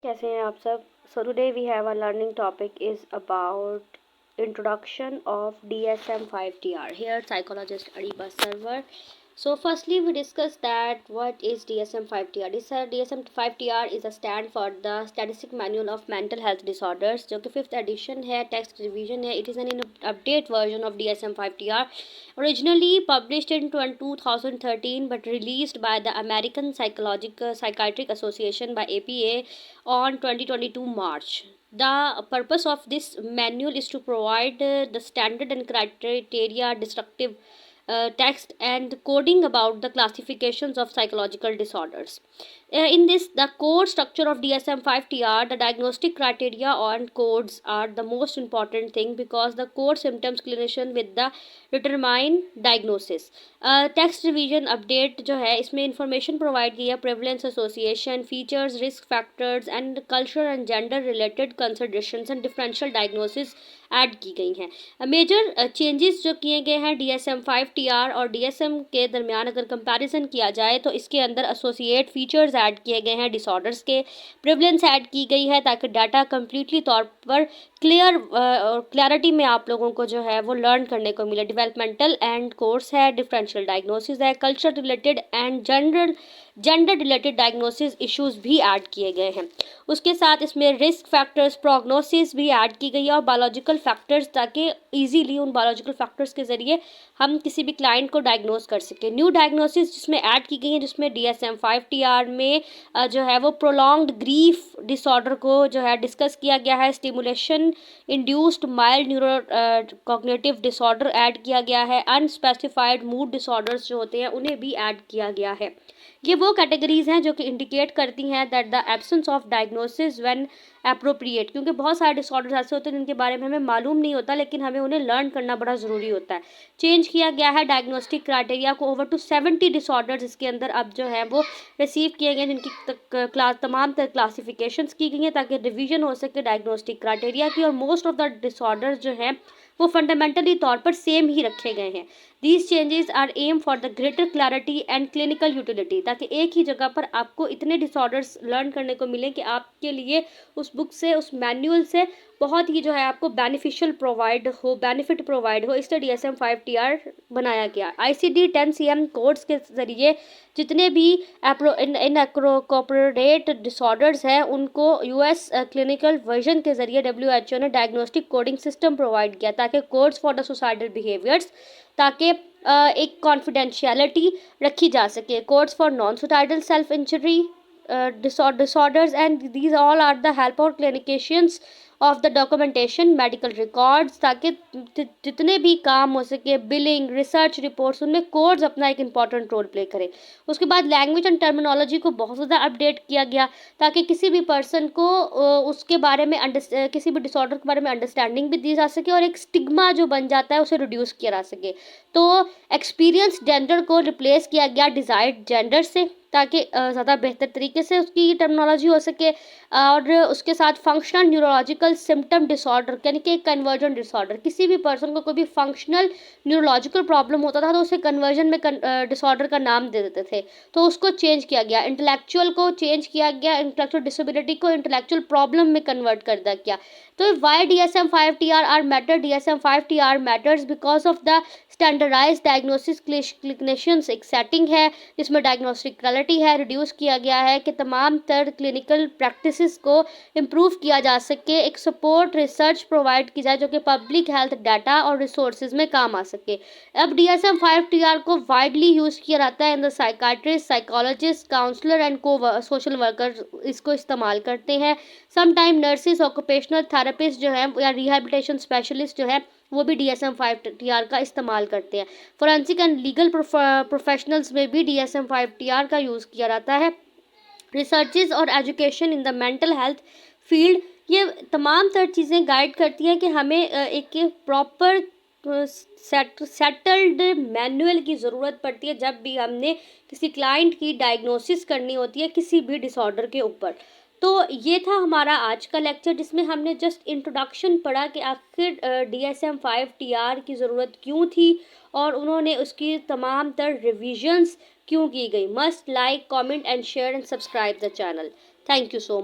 कैसे हैं आप सब। So today we have a learning topic is about introduction of DSM-5TR. Here psychologist Ariba Server. So firstly we discuss that what is DSM-5TR. This DSM-5TR is a stand for the Statistic Manual of Mental Health Disorders, जो कि 5th edition है, text revision है. It is an update version of DSM-5TR, originally published in 2013 but released by the American Psychiatric Association by APA on 2022 March. The purpose of this manual is to provide the standard and criteria, descriptive text and coding about the classifications of psychological disorders. In this, the core structure of DSM-5TR, the diagnostic criteria and codes are the most important thing because the core symptoms clinician with the determine diagnosis. Text revision update जो है इसमें information provide की है, prevalence association, features, risk factors and culture and gender related considerations and differential diagnosis add की गई हैं। Major changes जो किए गए हैं DSM-5TR और DSM के दरमियान अगर कंपैरिजन किया जाए तो इसके अंदर एसोसिएट फीचर्स ऐड किए गए हैं, डिसऑर्डर्स के प्रेवलेंस ऐड की गई है ताकि डाटा कम्प्लीटली तौर पर क्लैरिटी में आप लोगों को जो है वो लर्न करने को मिले। डेवलपमेंटल एंड कोर्स है, डिफरेंशियल डायग्नोसिस है, culture related and gender related diagnosis issues भी ऐड किए गए हैं। उसके साथ इसमें रिस्क फैक्टर्स, प्रोग्नोसिस भी ऐड की गई है और बायोलॉजिकल फैक्टर्स, ताकि इजीली उन बायोलॉजिकल फैक्टर्स के ज़रिए हम किसी भी क्लाइंट को डायग्नोस कर सकें। न्यू डायग्नोसिस जिसमें ऐड की गई है, जिसमें DSM-5TR में जो है वो प्रोलॉन्ग्ड ग्रीफ डिसऑर्डर को जो है डिस्कस किया गया है। Stimulation induced mild neuro cognitive disorder add किया गया है। अनस्पेसिफाइड मूड डिसऑर्डर्स जो होते हैं उन्हें भी ऐड किया गया है। ये वो कैटेगरीज हैं जो कि इंडिकेट करती हैं that the absence of diagnosis when appropriate, क्योंकि बहुत सारे डिसऑर्डर्स ऐसे होते हैं जिनके बारे में हमें मालूम नहीं होता लेकिन हमें उन्हें लर्न करना बड़ा ज़रूरी होता है। चेंज किया गया है डायग्नोस्टिक क्राइटेरिया को, ओवर टू 70 डिसऑर्डर्स इसके अंदर अब जो है वो रिसीव किए गए, जिनकी तमाम क्लासिफिकेशंस की गई हैं ताकि रिवीजन हो सके डायग्नोस्टिक क्राइटेरिया की। और मोस्ट ऑफ द डिसऑर्डर्स जो हैं वो फंडामेंटली तौर पर सेम ही रखे गए हैं। These changes are aim for the greater clarity and clinical utility, ताकि एक ही जगह पर आपको इतने डिसऑर्डर्स लर्न करने को मिले कि आपके लिए उस बुक से, उस मैनुअल से बहुत ही जो है आपको बेनिफिट प्रोवाइड हो। इसलिए DSM-5TR बनाया गया। ICD-10-CM कोड्स के ज़रिए जितने भी इनअप्रोप्रिएट डिसऑर्डर्स हैं उनको US क्लिनिकल वर्जन के ज़रिए WHO ने डायग्नोस्टिक कोडिंग सिस्टम प्रोवाइड किया ताकि codes for the suicidal behaviours, ताकि एक कॉन्फिडेंशियलिटी रखी जा सके। Codes for non suicidal self injury disorders, and these all are the help of clinicians of the documentation medical records, ताकि जितने भी काम हो सके, बिलिंग, रिसर्च रिपोर्ट्स, उनमें कोड्स अपना एक इम्पॉर्टेंट रोल प्ले करें। उसके बाद लैंग्वेज एंड टर्मिनोलॉजी को बहुत ज़्यादा अपडेट किया गया ताकि किसी भी पर्सन को उसके बारे में किसी भी डिसऑर्डर के बारे में अंडरस्टैंडिंग भी दी जा सके और एक स्टिग्मा जो बन जाता है उसे रिड्यूस किया जा सके। तो एक्सपीरियंस जेंडर को रिप्लेस किया गया डिज़ायर्ड जेंडर से ताकि ज़्यादा बेहतर तरीके से उसकी टर्मिनोलॉजी हो सके। और उसके साथ फंक्शनल न्यूरोलॉजिकल सिम्टम डिसऑर्डर, यानी कि कन्वर्जन डिसऑर्डर, किसी भी पर्सन को कोई भी फंक्शनल न्यूरोलॉजिकल प्रॉब्लम होता था तो उसे कन्वर्जन में डिसऑर्डर का नाम दे देते थे, तो उसको चेंज किया गया। इंटेलेक्चुअल को चेंज किया गया, इंटेलेक्चुअल डिसेबिलिटी को इंटेलेक्चुअल प्रॉब्लम में कन्वर्ट कर दिया गया। तो why DSM-5TR are matter? DSM-5TR matters because of the standardise diagnosis clinicians एक सेटिंग है जिसमें डायग्नोस्टिक क्वालिटी है, रिड्यूस किया गया है कि तमाम तर क्लिनिकल प्रैक्टिसेस को इम्प्रूव किया जा सके, एक सपोर्ट रिसर्च प्रोवाइड की जाए जो कि पब्लिक हेल्थ डाटा और रिसोर्सेज में काम आ सके। अब DSM-5TR को वाइडली यूज़ किया जाता है in the psychiatrist, psychologist, counsellor and social worker इसको इस्तेमाल करते हैं। समटाइम नर्सिस, ऑक्यूपेशनल थेरेपिस्ट जो है या रिहेबिलिटेशन स्पेशलिस्ट जो है वो भी DSM-5TR का इस्तेमाल करते हैं। फोरेंसिक एंड लीगल प्रोफेशनल्स में भी DSM-5TR का यूज़ किया जाता है। रिसर्चेस और education in the mental health field, ये तमाम तर चीज़ें गाइड करती हैं कि हमें एक प्रॉपर सेटल्ड मैनुअल की ज़रूरत पड़ती है जब भी हमने किसी क्लाइंट की डायग्नोसिस करनी होती है किसी भी डिसऑर्डर के ऊपर। तो ये था हमारा आज का लेक्चर जिसमें हमने जस्ट इंट्रोडक्शन पढ़ा कि आखिर DSM-5TR की ज़रूरत क्यों थी और उन्होंने उसकी तमाम तर रिविजन्स क्यों की गई। Must like, comment and share and subscribe the channel. Thank you so much.